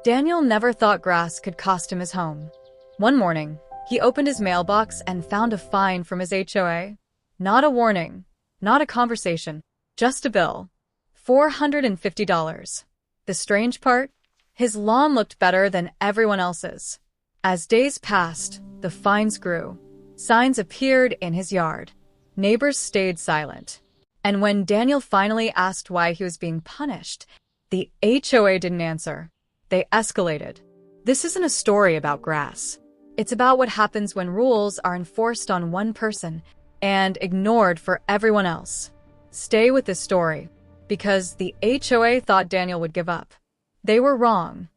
Daniel never thought grass could cost him his home. One morning, he opened his mailbox and found a fine from his HOA. Not a warning, not a conversation, just a bill. $450. The strange part? His lawn looked better than everyone else's. As days passed, the fines grew. Signs appeared in his yard. Neighbors stayed silent. And when Daniel finally asked why he was being punished, the HOA didn't answer. They escalated. This isn't a story about grass. It's about what happens when rules are enforced on one person and ignored for everyone else. Stay with this story, because the HOA thought Daniel would give up. They were wrong.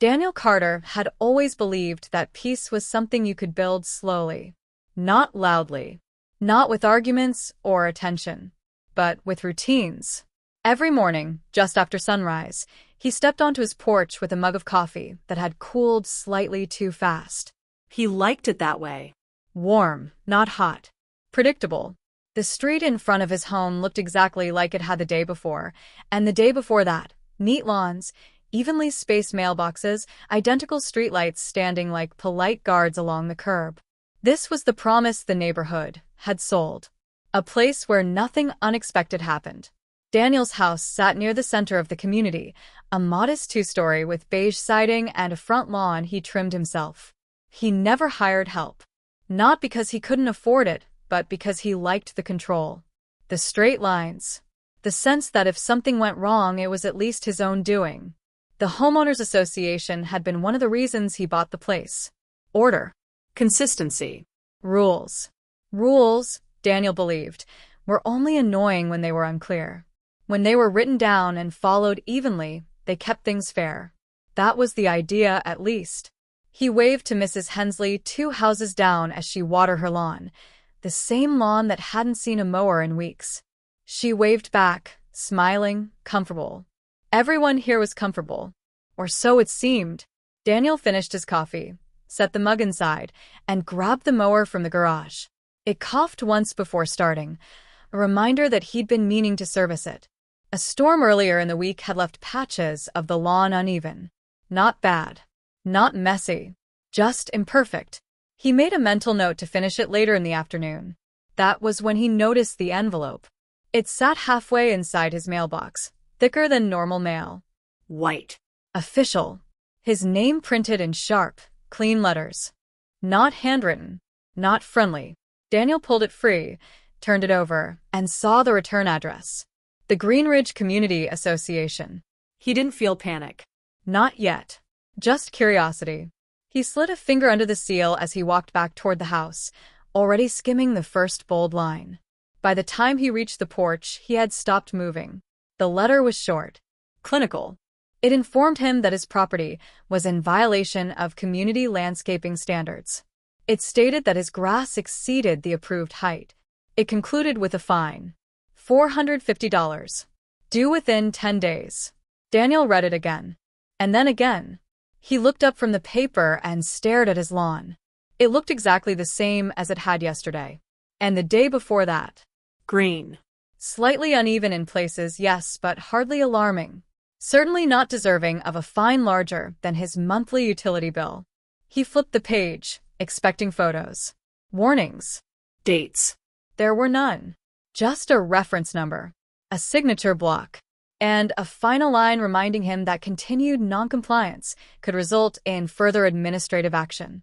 Daniel Carter had always believed that peace was something you could build slowly, not loudly, not with arguments or attention, but with routines. Every morning, just after sunrise, he stepped onto his porch with a mug of coffee that had cooled slightly too fast. He liked it that way. Warm, not hot. Predictable. The street in front of his home looked exactly like it had the day before, and the day before that. Neat lawns, evenly spaced mailboxes, identical streetlights standing like polite guards along the curb. This was the promise the neighborhood had sold. A place where nothing unexpected happened. Daniel's house sat near the center of the community, a modest two-story with beige siding and a front lawn he trimmed himself. He never hired help. Not because he couldn't afford it, but because he liked the control. The straight lines. The sense that if something went wrong, it was at least his own doing. The Homeowners Association had been one of the reasons he bought the place. Order. Consistency. Rules. Rules, Daniel believed, were only annoying when they were unclear. When they were written down and followed evenly, they kept things fair. That was the idea, at least. He waved to Mrs. Hensley 2 houses down as she watered her lawn, the same lawn that hadn't seen a mower in weeks. She waved back, smiling, comfortable. Everyone here was comfortable. Or so it seemed. Daniel finished his coffee, set the mug inside, and grabbed the mower from the garage. It coughed once before starting, a reminder that he'd been meaning to service it. A storm earlier in the week had left patches of the lawn uneven. Not bad. Not messy. Just imperfect. He made a mental note to finish it later in the afternoon. That was when he noticed the envelope. It sat halfway inside his mailbox, thicker than normal mail. White. Official. His name printed in sharp, clean letters. Not handwritten. Not friendly. Daniel pulled it free, turned it over, and saw the return address. The Greenridge Community Association. He didn't feel panic. Not yet. Just curiosity. He slid a finger under the seal as he walked back toward the house, already skimming the first bold line. By the time he reached the porch, he had stopped moving. The letter was short. Clinical. It informed him that his property was in violation of community landscaping standards. It stated that his grass exceeded the approved height. It concluded with a fine. $450. Due within 10 days. Daniel read it again. And then again. He looked up from the paper and stared at his lawn. It looked exactly the same as it had yesterday. And the day before that. Green. Slightly uneven in places, yes, but hardly alarming. Certainly not deserving of a fine larger than his monthly utility bill. He flipped the page, expecting photos. Warnings. Dates. There were none. Just a reference number, a signature block, and a final line reminding him that continued noncompliance could result in further administrative action.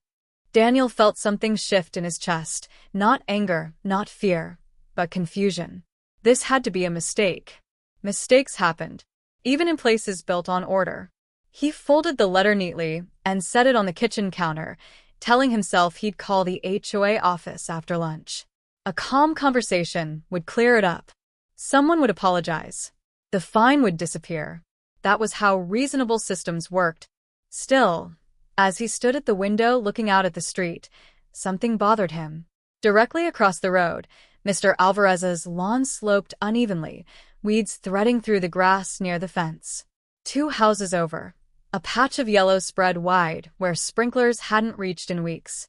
Daniel felt something shift in his chest, not anger, not fear, but confusion. This had to be a mistake. Mistakes happened, even in places built on order. He folded the letter neatly and set it on the kitchen counter, telling himself he'd call the HOA office after lunch. A calm conversation would clear it up. Someone would apologize. The fine would disappear. That was how reasonable systems worked. Still, as he stood at the window looking out at the street, something bothered him. Directly across the road, Mr. Alvarez's lawn sloped unevenly, weeds threading through the grass near the fence. 2 houses over, a patch of yellow spread wide where sprinklers hadn't reached in weeks.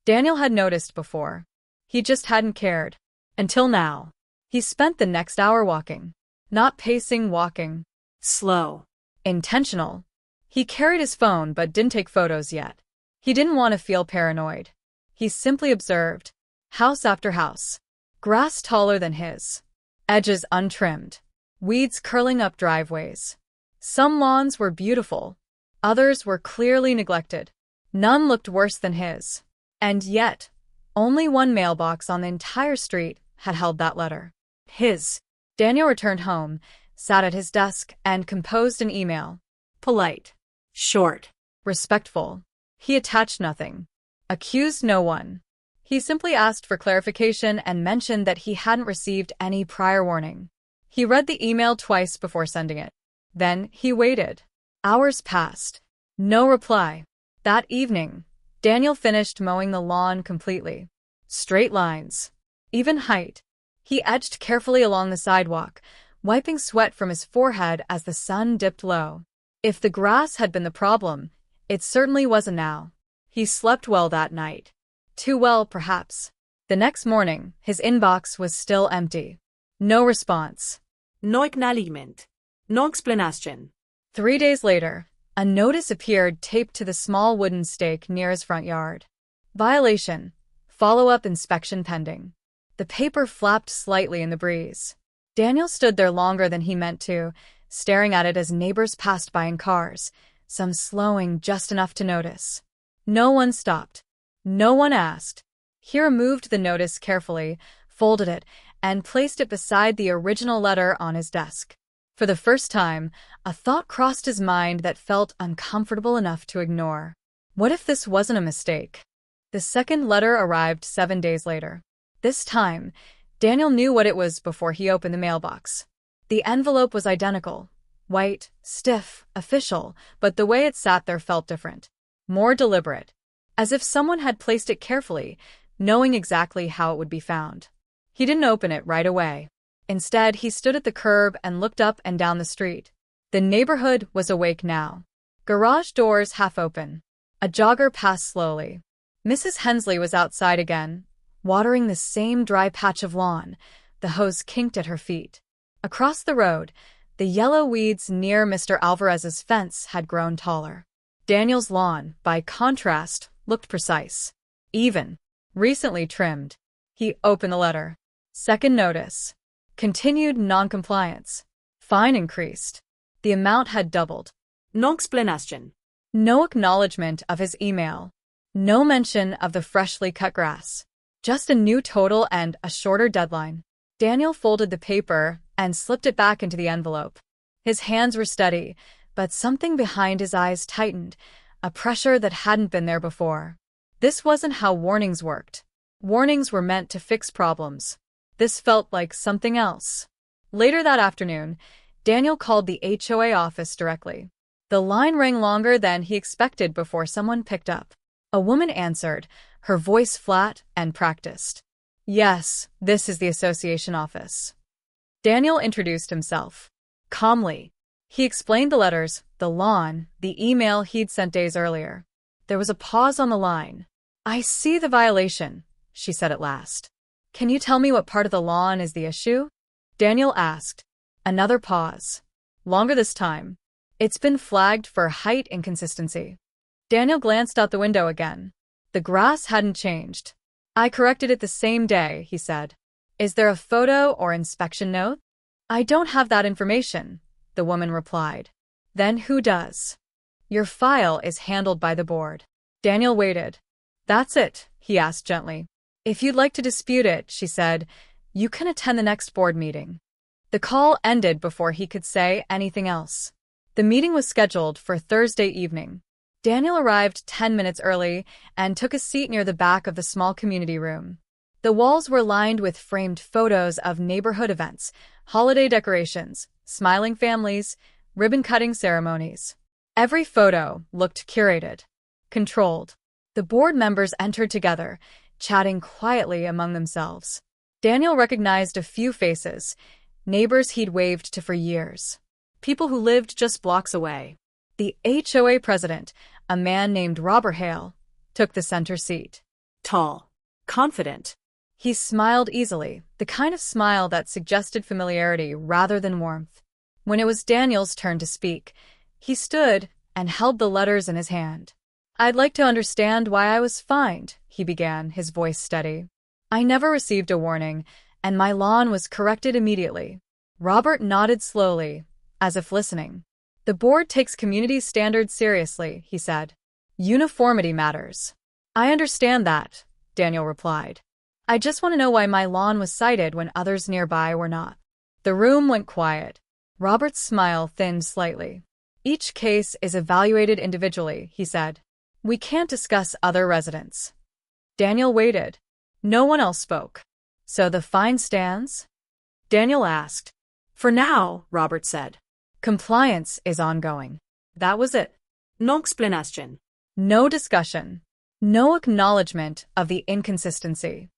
Daniel had noticed before. He just hadn't cared. Until now. He spent the next hour walking. Not pacing, walking. Slow. Intentional. He carried his phone but didn't take photos yet. He didn't want to feel paranoid. He simply observed. House after house. Grass taller than his. Edges untrimmed. Weeds curling up driveways. Some lawns were beautiful. Others were clearly neglected. None looked worse than his. And yet, only one mailbox on the entire street had held that letter. His. Daniel returned home, sat at his desk, and composed an email. Polite. Short. Respectful. He attached nothing. Accused no one. He simply asked for clarification and mentioned that he hadn't received any prior warning. He read the email twice before sending it. Then he waited. Hours passed. No reply. That evening, Daniel finished mowing the lawn completely. Straight lines. Even height. He edged carefully along the sidewalk, wiping sweat from his forehead as the sun dipped low. If the grass had been the problem, it certainly wasn't now. He slept well that night. Too well, perhaps. The next morning, his inbox was still empty. No response. No acknowledgement. No explanation. 3 days later, a notice appeared taped to the small wooden stake near his front yard. Violation. Follow-up inspection pending. The paper flapped slightly in the breeze. Daniel stood there longer than he meant to, staring at it as neighbors passed by in cars, some slowing just enough to notice. No one stopped. No one asked. He removed the notice carefully, folded it, and placed it beside the original letter on his desk. For the first time, a thought crossed his mind that felt uncomfortable enough to ignore. What if this wasn't a mistake? The second letter arrived 7 days later. This time, Daniel knew what it was before he opened the mailbox. The envelope was identical. White, stiff, official, but the way it sat there felt different. More deliberate. As if someone had placed it carefully, knowing exactly how it would be found. He didn't open it right away. Instead, he stood at the curb and looked up and down the street. The neighborhood was awake now. Garage doors half open. A jogger passed slowly. Mrs. Hensley was outside again, watering the same dry patch of lawn, the hose kinked at her feet. Across the road, the yellow weeds near Mr. Alvarez's fence had grown taller. Daniel's lawn, by contrast, looked precise. Even. Recently trimmed. He opened the letter. Second notice. Continued noncompliance. Fine increased. The amount had doubled. No explanation. No acknowledgement of his email. No mention of the freshly cut grass. Just a new total and a shorter deadline. Daniel folded the paper and slipped it back into the envelope. His hands were steady, but something behind his eyes tightened, a pressure that hadn't been there before. This wasn't how warnings worked. Warnings were meant to fix problems. This felt like something else. Later that afternoon, Daniel called the HOA office directly. The line rang longer than he expected before someone picked up. A woman answered, her voice flat and practiced. Yes, this is the association office. Daniel introduced himself. Calmly. He explained the letters, the lawn, the email he'd sent days earlier. There was a pause on the line. I see the violation, she said at last. Can you tell me what part of the lawn is the issue? Daniel asked. Another pause. Longer this time. It's been flagged for height inconsistency. Daniel glanced out the window again. The grass hadn't changed. I corrected it the same day, he said. Is there a photo or inspection note? I don't have that information, the woman replied. Then who does? Your file is handled by the board. Daniel waited. That's it, he asked gently. If you'd like to dispute it, she said, you can attend the next board meeting. The call ended before he could say anything else. The meeting was scheduled for Thursday evening. Daniel arrived 10 minutes early and took a seat near the back of the small community room. The walls were lined with framed photos of neighborhood events, holiday decorations, smiling families, ribbon-cutting ceremonies. Every photo looked curated, controlled. The board members entered together, chatting quietly among themselves. Daniel recognized a few faces, neighbors he'd waved to for years. People who lived just blocks away. The HOA president, a man named Robert Hale, took the center seat. Tall. Confident. He smiled easily, the kind of smile that suggested familiarity rather than warmth. When it was Daniel's turn to speak, he stood and held the letters in his hand. "I'd like to understand why I was fined," he began, his voice steady. "I never received a warning, and my lawn was corrected immediately." Robert nodded slowly, as if listening. "The board takes community standards seriously," he said. "Uniformity matters." "I understand that," Daniel replied. "I just want to know why my lawn was cited when others nearby were not." The room went quiet. Robert's smile thinned slightly. "Each case is evaluated individually," he said. "We can't discuss other residents." Daniel waited. No one else spoke. "So the fine stands?" Daniel asked. For now, Robert said. "Compliance is ongoing." That was it. No explanation. No discussion. No acknowledgement of the inconsistency.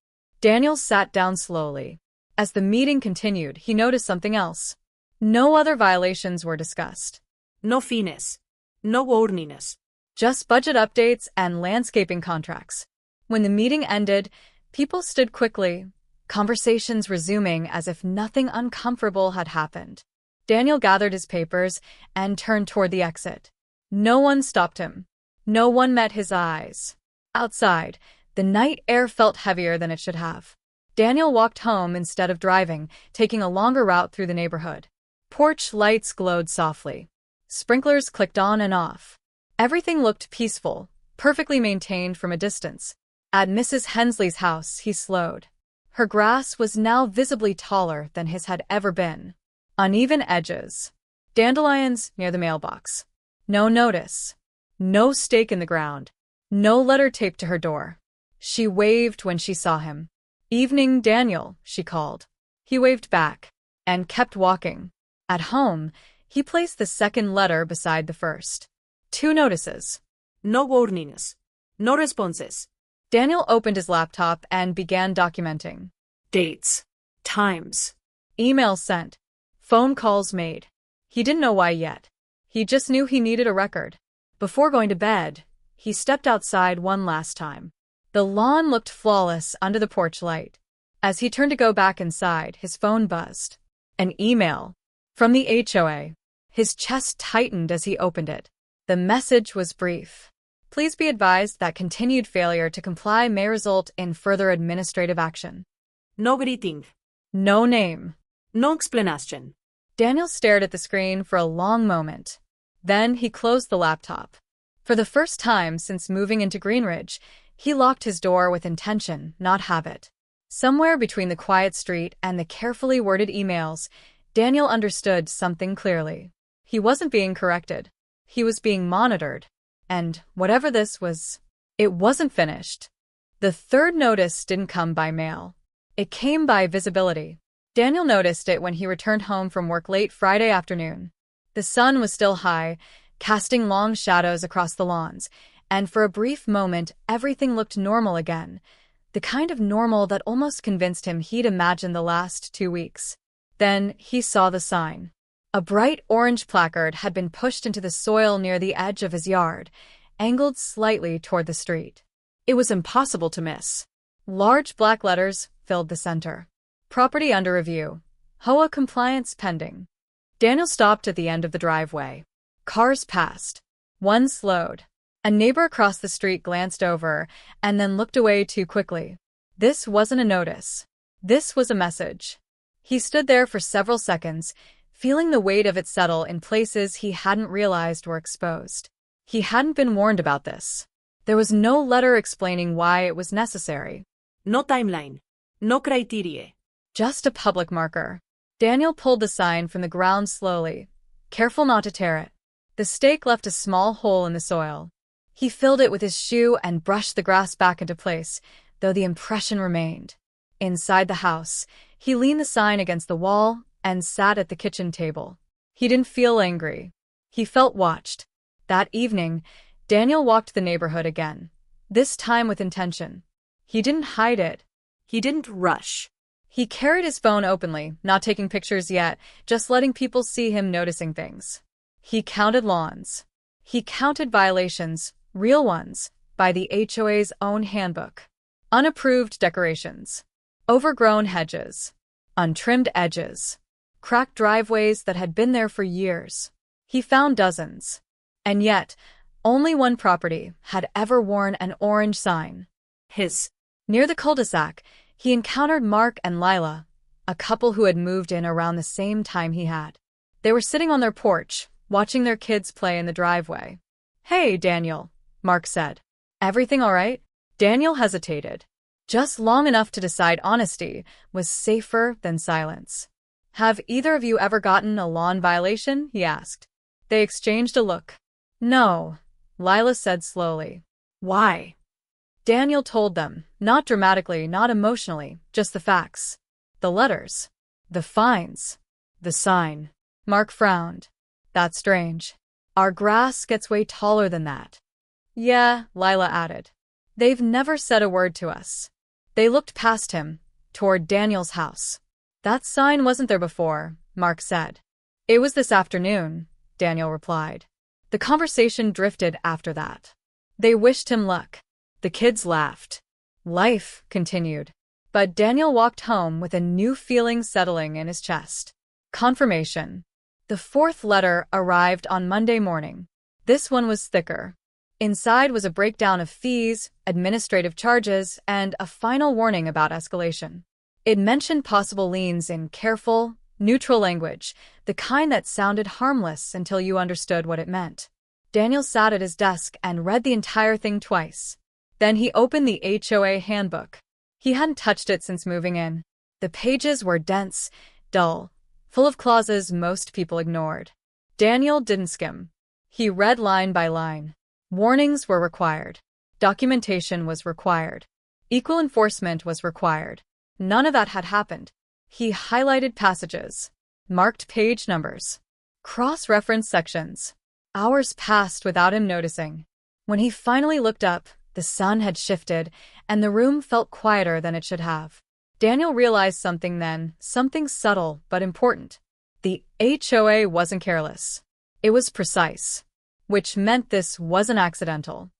Daniel sat down slowly. As the meeting continued, he noticed something else. No other violations were discussed. No fines. No warnings. Just budget updates and landscaping contracts. When the meeting ended, people stood quickly, conversations resuming as if nothing uncomfortable had happened. Daniel gathered his papers and turned toward the exit. No one stopped him. No one met his eyes. Outside, the night air felt heavier than it should have. Daniel walked home instead of driving, taking a longer route through the neighborhood. Porch lights glowed softly. Sprinklers clicked on and off. Everything looked peaceful, perfectly maintained from a distance. At Mrs. Hensley's house, he slowed. Her grass was now visibly taller than his had ever been. Uneven edges. Dandelions near the mailbox. No notice. No stake in the ground. No letter taped to her door. She waved when she saw him. "Evening, Daniel," she called. He waved back and kept walking. At home, he placed the second letter beside the first. 2 notices. No warnings. No responses. Daniel opened his laptop and began documenting. Dates. Times. Emails sent. Phone calls made. He didn't know why yet. He just knew he needed a record. Before going to bed, he stepped outside one last time. The lawn looked flawless under the porch light. As he turned to go back inside, his phone buzzed. An email. From the HOA. His chest tightened as he opened it. The message was brief. "Please be advised that continued failure to comply may result in further administrative action." No greeting. No name. No explanation. Daniel stared at the screen for a long moment. Then he closed the laptop. For the first time since moving into Greenridge, he locked his door with intention, not habit. Somewhere between the quiet street and the carefully worded emails, Daniel understood something clearly. He wasn't being corrected. He was being monitored. And whatever this was, it wasn't finished. The third notice didn't come by mail. It came by visibility. Daniel noticed it when he returned home from work late Friday afternoon. The sun was still high, casting long shadows across the lawns, and for a brief moment everything looked normal again, the kind of normal that almost convinced him he'd imagined the last 2 weeks. Then he saw the sign. A bright orange placard had been pushed into the soil near the edge of his yard, angled slightly toward the street. It was impossible to miss. Large black letters filled the center. "Property under review. HOA compliance pending." Daniel stopped at the end of the driveway. Cars passed. One slowed. A neighbor across the street glanced over and then looked away too quickly. This wasn't a notice. This was a message. He stood there for several seconds, feeling the weight of it settle in places he hadn't realized were exposed. He hadn't been warned about this. There was no letter explaining why it was necessary. No timeline. No criteria. Just a public marker. Daniel pulled the sign from the ground slowly, careful not to tear it. The stake left a small hole in the soil. He filled it with his shoe and brushed the grass back into place, though the impression remained. Inside the house, he leaned the sign against the wall and sat at the kitchen table. He didn't feel angry. He felt watched. That evening, Daniel walked the neighborhood again, this time with intention. He didn't hide it. He didn't rush. He carried his phone openly, not taking pictures yet, just letting people see him noticing things. He counted lawns. He counted violations, real ones, by the HOA's own handbook. Unapproved decorations. Overgrown hedges. Untrimmed edges. cracked driveways that had been there for years. He found dozens. And yet, only one property had ever worn an orange sign. His. Near the cul-de-sac, he encountered Mark and Lila, a couple who had moved in around the same time he had. They were sitting on their porch, watching their kids play in the driveway. "Hey, Daniel," Mark said. "Everything all right?" Daniel hesitated, just long enough to decide honesty was safer than silence. "Have either of you ever gotten a lawn violation?" he asked. They exchanged a look. "No," Lila said slowly. Why? Daniel told them, not dramatically, not emotionally, just the facts. The letters. The fines. The sign. Mark frowned. "That's strange. Our grass gets way taller than that." "Yeah," Lila added. "They've never said a word to us." They looked past him, toward Daniel's house. "That sign wasn't there before," Mark said. "It was this afternoon," Daniel replied. The conversation drifted after that. They wished him luck. The kids laughed. Life continued. But Daniel walked home with a new feeling settling in his chest. Confirmation. The fourth letter arrived on Monday morning. This one was thicker. Inside was a breakdown of fees, administrative charges, and a final warning about escalation. It mentioned possible liens in careful, neutral language, the kind that sounded harmless until you understood what it meant. Daniel sat at his desk and read the entire thing twice. Then he opened the HOA handbook. He hadn't touched it since moving in. The pages were dense, dull, full of clauses most people ignored. Daniel didn't skim. He read line by line. Warnings were required. Documentation was required. Equal enforcement was required. None of that had happened. He highlighted passages, marked page numbers, cross-referenced sections. Hours passed without him noticing. When he finally looked up, the sun had shifted, and the room felt quieter than it should have. Daniel realized something then, something subtle but important. The HOA wasn't careless. It was precise, which meant this wasn't accidental.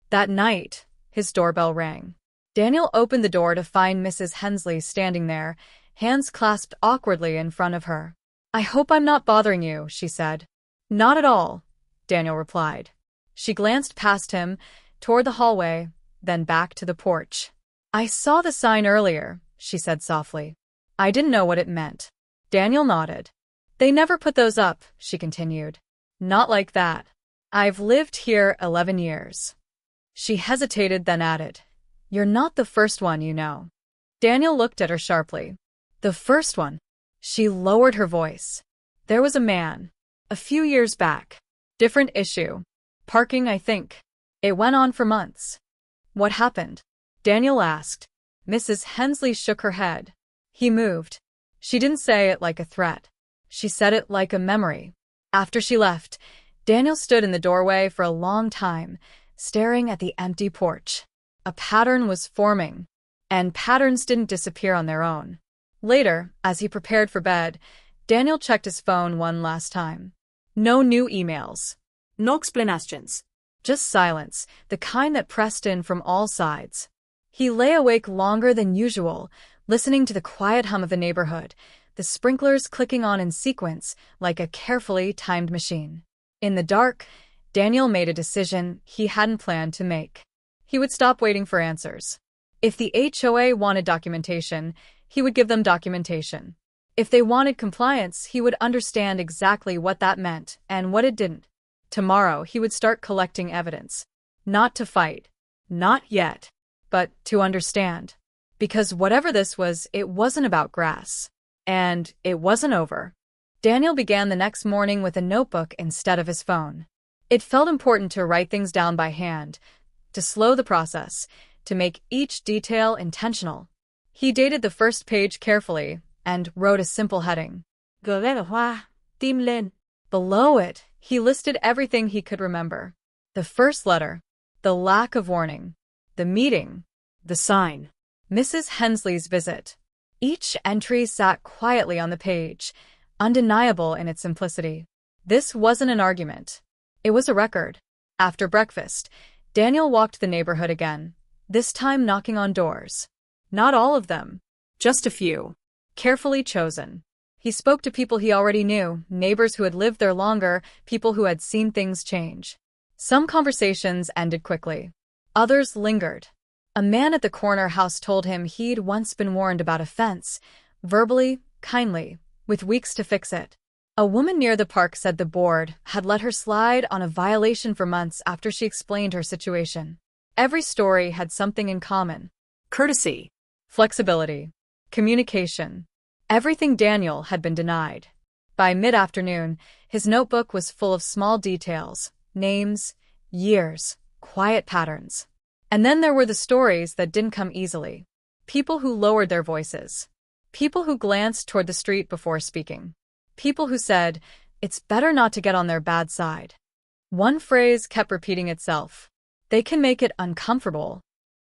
That night, his doorbell rang. Daniel opened the door to find Mrs. Hensley standing there, hands clasped awkwardly in front of her. "I hope I'm not bothering you," she said. "Not at all," Daniel replied. She glanced past him, toward the hallway, then back to the porch. "I saw the sign earlier," she said softly. "I didn't know what it meant." Daniel nodded. "They never put those up," she continued. "Not like that. I've lived here 11 years. She hesitated, then added, "You're not the first one, you know." Daniel looked at her sharply. "The first one?" She lowered her voice. "There was a man. A few years back. Different issue. Parking, I think. It went on for months." "What happened?" Daniel asked. Mrs. Hensley shook her head. "He moved." She didn't say it like a threat. She said it like a memory. After she left, Daniel stood in the doorway for a long time, staring at the empty porch. A pattern was forming, and patterns didn't disappear on their own. Later, as he prepared for bed, Daniel checked his phone one last time. No new emails. No explanations. Just silence, the kind that pressed in from all sides. He lay awake longer than usual, listening to the quiet hum of the neighborhood, the sprinklers clicking on in sequence like a carefully timed machine. In the dark, Daniel made a decision he hadn't planned to make. He would stop waiting for answers. If the HOA wanted documentation, he would give them documentation. If they wanted compliance, he would understand exactly what that meant and what it didn't. Tomorrow, he would start collecting evidence. Not to fight. Not yet. But to understand. Because whatever this was, it wasn't about grass. And it wasn't over. Daniel began the next morning with a notebook instead of his phone. It felt important to write things down by hand, to slow the process, to make each detail intentional. He dated the first page carefully and wrote a simple heading. Tim Len. Below it, he listed everything he could remember. The first letter, the lack of warning, the meeting, the sign, Mrs. Hensley's visit. Each entry sat quietly on the page, undeniable in its simplicity. This wasn't an argument. It was a record. After breakfast, Daniel walked the neighborhood again, this time knocking on doors. Not all of them. Just a few. Carefully chosen. He spoke to people he already knew, neighbors who had lived there longer, people who had seen things change. Some conversations ended quickly. Others lingered. A man at the corner house told him he'd once been warned about a fence, verbally, kindly, with weeks to fix it. A woman near the park said the board had let her slide on a violation for months after she explained her situation. Every story had something in common. Courtesy. Flexibility. Communication. Everything Daniel had been denied. By mid-afternoon, his notebook was full of small details, names, years, quiet patterns. And then there were the stories that didn't come easily. People who lowered their voices. People who glanced toward the street before speaking. People who said, "It's better not to get on their bad side." One phrase kept repeating itself. "They can make it uncomfortable."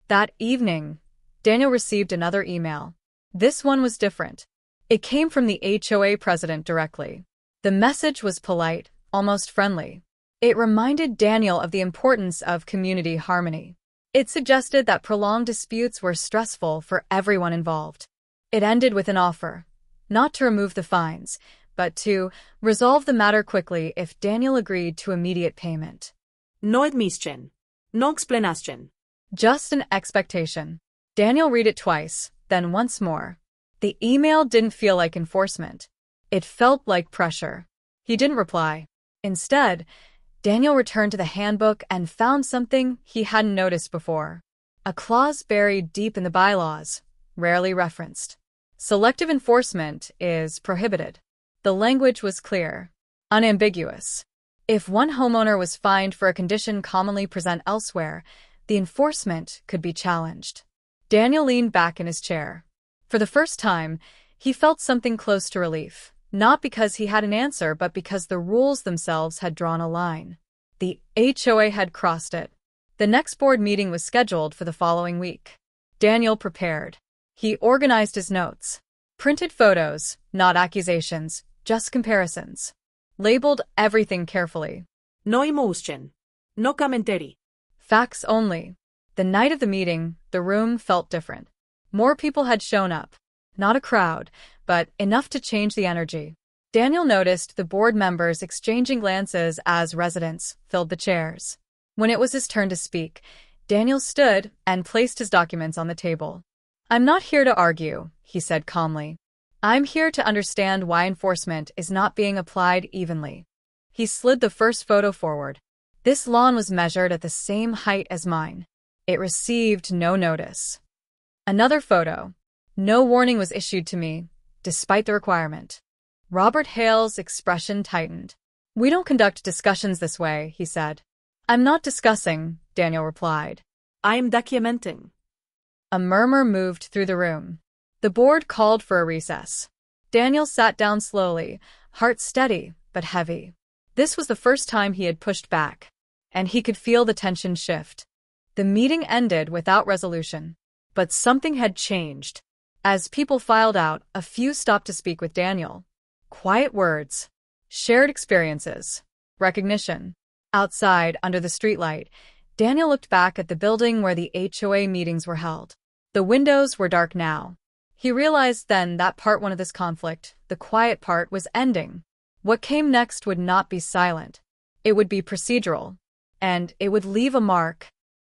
That evening, Daniel received another email. This one was different. It came from the HOA president directly. The message was polite, almost friendly. It reminded Daniel of the importance of community harmony. It suggested that prolonged disputes were stressful for everyone involved. It ended with an offer, not to remove the fines, but to resolve the matter quickly if Daniel agreed to immediate payment. No admission. No explanation. Just an expectation. Daniel read it twice, then once more. The email didn't feel like enforcement. It felt like pressure. He didn't reply. Instead, Daniel returned to the handbook and found something he hadn't noticed before. A clause buried deep in the bylaws, rarely referenced. Selective enforcement is prohibited. The language was clear, unambiguous. If one homeowner was fined for a condition commonly present elsewhere, the enforcement could be challenged. Daniel leaned back in his chair. For the first time, he felt something close to relief, not because he had an answer but because the rules themselves had drawn a line. The HOA had crossed it. The next board meeting was scheduled for the following week. Daniel prepared. He organized his notes. Printed photos, not accusations, just comparisons. Labeled everything carefully. No emotion. No commentary. Facts only. The night of the meeting, the room felt different. More people had shown up. Not a crowd, but enough to change the energy. Daniel noticed the board members exchanging glances as residents filled the chairs. When it was his turn to speak, Daniel stood and placed his documents on the table. "I'm not here to argue," he said calmly. "I'm here to understand why enforcement is not being applied evenly." He slid the first photo forward. This lawn was measured at the same height as mine. It received no notice. Another photo. No warning was issued to me, despite the requirement. Robert Hale's expression tightened. "We don't conduct discussions this way," he said. "I'm not discussing," Daniel replied. I am documenting. A murmur moved through the room. The board called for a recess. Daniel sat down slowly, heart steady but heavy. This was the first time he had pushed back, and he could feel the tension shift. The meeting ended without resolution. But something had changed. As people filed out, a few stopped to speak with Daniel. Quiet words. Shared experiences. Recognition. Outside, under the streetlight, Daniel looked back at the building where the HOA meetings were held. The windows were dark now. He realized then that part one of this conflict, the quiet part, was ending. What came next would not be silent. It would be procedural. And it would leave a mark.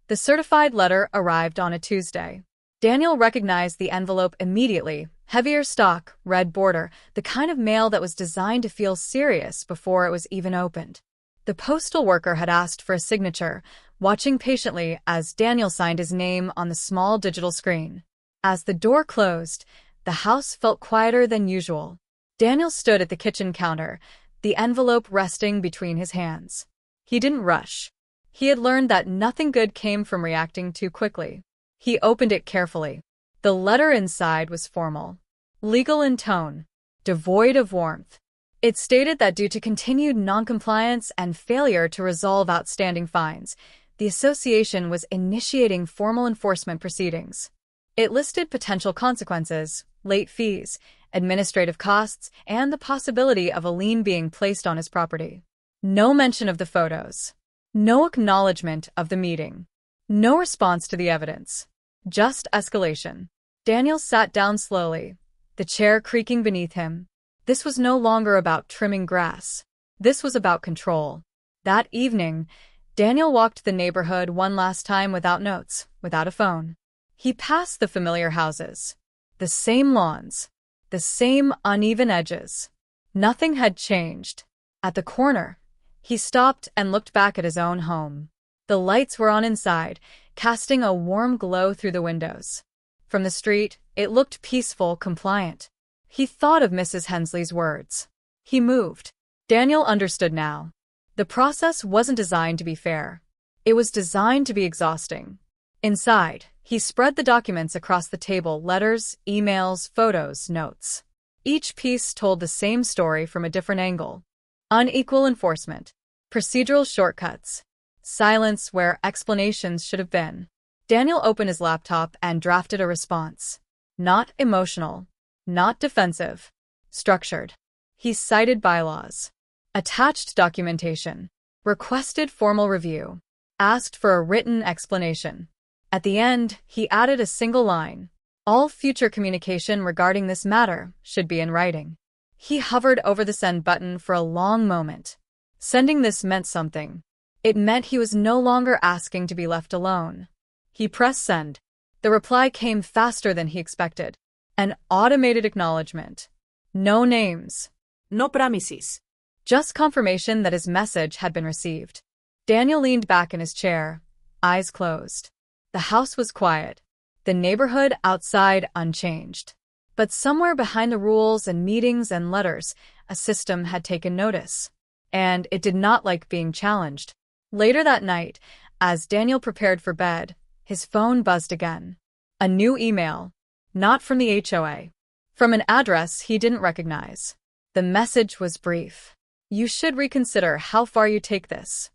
The certified letter arrived on a Tuesday. Daniel recognized the envelope immediately. Heavier stock, red border, the kind of mail that was designed to feel serious before it was even opened. The postal worker had asked for a signature, watching patiently as Daniel signed his name on the small digital screen. As the door closed, the house felt quieter than usual. Daniel stood at the kitchen counter, the envelope resting between his hands. He didn't rush. He had learned that nothing good came from reacting too quickly. He opened it carefully. The letter inside was formal, legal in tone, devoid of warmth. It stated that due to continued noncompliance and failure to resolve outstanding fines, the association was initiating formal enforcement proceedings. It listed potential consequences, late fees, administrative costs, and the possibility of a lien being placed on his property. No mention of the photos. No acknowledgement of the meeting. No response to the evidence. Just escalation. Daniel sat down slowly, the chair creaking beneath him. This was no longer about trimming grass. This was about control. That evening, Daniel walked the neighborhood one last time without notes, without a phone. He passed the familiar houses. The same lawns. The same uneven edges. Nothing had changed. At the corner, he stopped and looked back at his own home. The lights were on inside, casting a warm glow through the windows. From the street, it looked peaceful, compliant. He thought of Mrs. Hensley's words. He moved. Daniel understood now. The process wasn't designed to be fair. It was designed to be exhausting. Inside, he spread the documents across the table: letters, emails, photos, notes. Each piece told the same story from a different angle. Unequal enforcement. Procedural shortcuts. Silence where explanations should have been. Daniel opened his laptop and drafted a response. Not emotional. Not defensive. Structured. He cited bylaws. Attached documentation. Requested formal review. Asked for a written explanation. At the end, he added a single line. All future communication regarding this matter should be in writing. He hovered over the send button for a long moment. Sending this meant something. It meant he was no longer asking to be left alone. He pressed send. The reply came faster than he expected. An automated acknowledgement. No names. No promises. Just confirmation that his message had been received. Daniel leaned back in his chair, eyes closed. The house was quiet. The neighborhood outside unchanged. But somewhere behind the rules and meetings and letters, a system had taken notice. And it did not like being challenged. Later that night, as Daniel prepared for bed, his phone buzzed again. A new email. Not from the HOA. From an address he didn't recognize. The message was brief. You should reconsider how far you take this.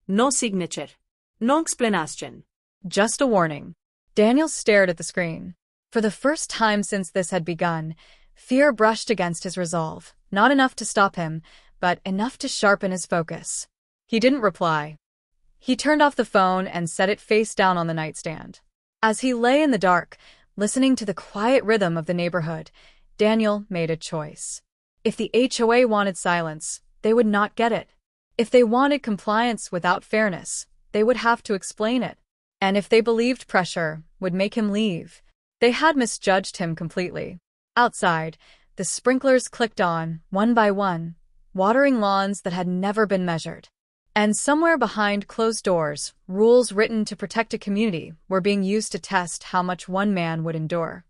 No signature. No explanation. Just a warning. Daniel stared at the screen. For the first time since this had begun, fear brushed against his resolve. Not enough to stop him, but enough to sharpen his focus. He didn't reply. He turned off the phone and set it face down on the nightstand. As he lay in the dark, listening to the quiet rhythm of the neighborhood, Daniel made a choice. If the HOA wanted silence, they would not get it. If they wanted compliance without fairness, they would have to explain it. And if they believed pressure would make him leave, they had misjudged him completely. Outside, the sprinklers clicked on, one by one, watering lawns that had never been measured. And somewhere behind closed doors, rules written to protect a community were being used to test how much one man would endure.